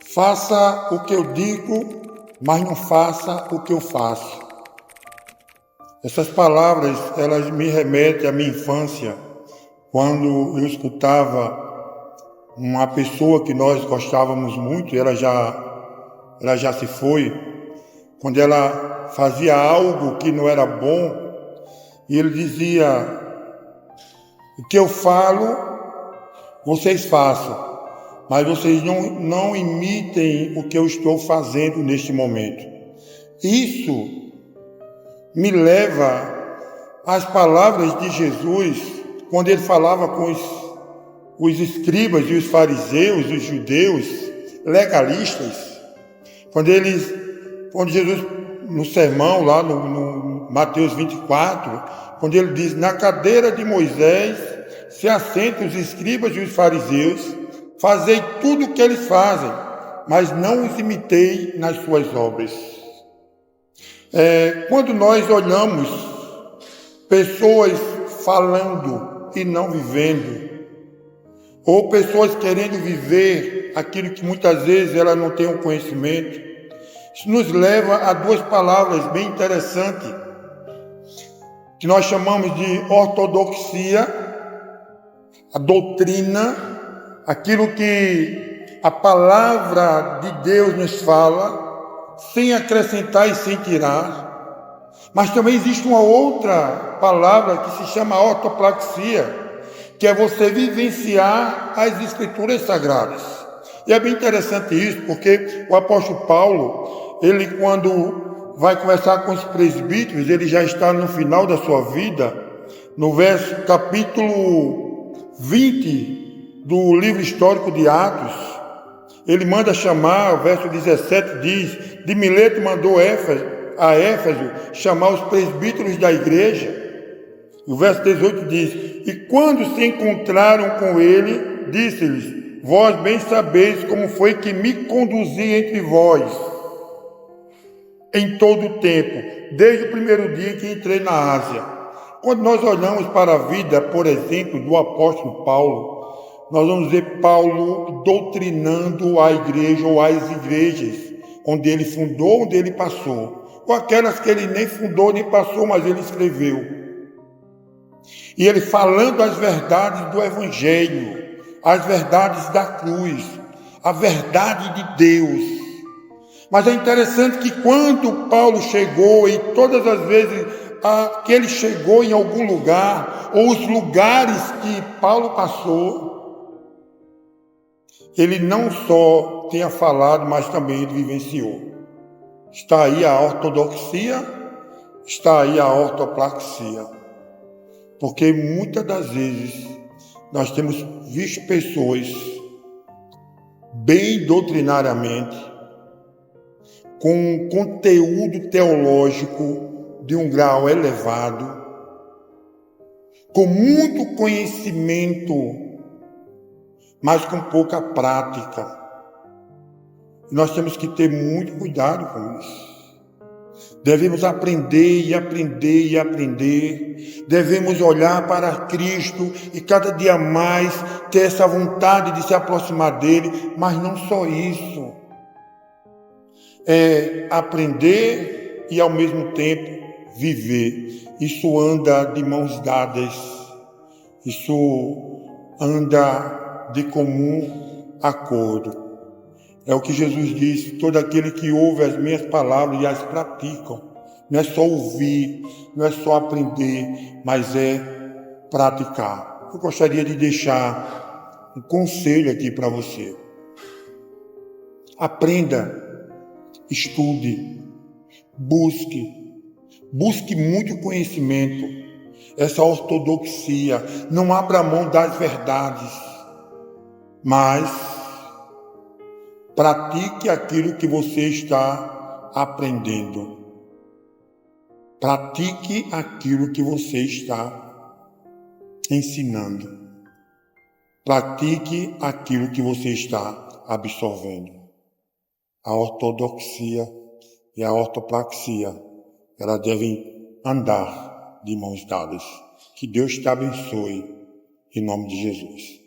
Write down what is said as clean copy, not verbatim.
Faça o que eu digo, mas não faça o que eu faço. Essas palavras, elas me remetem à minha infância, quando eu escutava uma pessoa que nós gostávamos muito, ela já se foi, quando ela fazia algo que não era bom, e ele dizia: o que eu falo, vocês façam, mas vocês não imitem o que eu estou fazendo neste momento. Isso me leva às palavras de Jesus, quando ele falava com os escribas e os fariseus, os judeus legalistas, quando Jesus, no sermão lá no Mateus 24, quando ele diz: na cadeira de Moisés se assentam os escribas e os fariseus, fazei tudo o que eles fazem, mas não os imitei nas suas obras. Quando nós olhamos pessoas falando e não vivendo, ou pessoas querendo viver aquilo que muitas vezes elas não têm o conhecimento, isso nos leva a duas palavras bem interessantes, que nós chamamos de ortodoxia, a doutrina, aquilo que a palavra de Deus nos fala, sem acrescentar e sem tirar. Mas também existe uma outra palavra que se chama ortopraxia, que é você vivenciar as Escrituras Sagradas. E é bem interessante isso, porque o apóstolo Paulo, ele quando vai conversar com os presbíteros, ele já está no final da sua vida, no capítulo 20 do livro histórico de Atos, ele manda chamar, o verso 17 diz: de Mileto mandou a Éfeso chamar os presbíteros da igreja. O verso 18 diz: e quando se encontraram com ele, disse-lhes: vós bem sabeis como foi que me conduzi entre vós em todo o tempo, desde o primeiro dia que entrei na Ásia. Quando nós olhamos para a vida, por exemplo, do apóstolo Paulo, nós vamos ver Paulo doutrinando a igreja ou as igrejas onde ele fundou, onde ele passou, ou aquelas que ele nem fundou nem passou, mas ele escreveu. E ele falando as verdades do Evangelho, as verdades da cruz, a verdade de Deus. Mas é interessante que quando Paulo chegou, e todas as vezes que ele chegou em algum lugar, ou os lugares que Paulo passou, ele não só tinha falado, mas também ele vivenciou. Está aí a ortodoxia, está aí a ortopraxia. Porque muitas das vezes nós temos visto pessoas bem doutrinariamente, com conteúdo teológico de um grau elevado, com muito conhecimento, mas com pouca prática. Nós temos que ter muito cuidado com isso. Devemos aprender e aprender e aprender. Devemos olhar para Cristo e cada dia mais ter essa vontade de se aproximar dele, mas não só isso. É aprender e ao mesmo tempo viver. Isso anda de mãos dadas. Isso anda de comum acordo. É o que Jesus disse: todo aquele que ouve as minhas palavras e as praticam. Não é só ouvir, não é só aprender, mas é praticar. Eu gostaria de deixar um conselho aqui para você. Aprenda, estude, busque muito conhecimento, essa ortodoxia. Não abra mão das verdades, mas pratique aquilo que você está aprendendo. Pratique aquilo que você está ensinando. Pratique aquilo que você está absorvendo. A ortodoxia e a ortopraxia, elas devem andar de mãos dadas. Que Deus te abençoe, em nome de Jesus.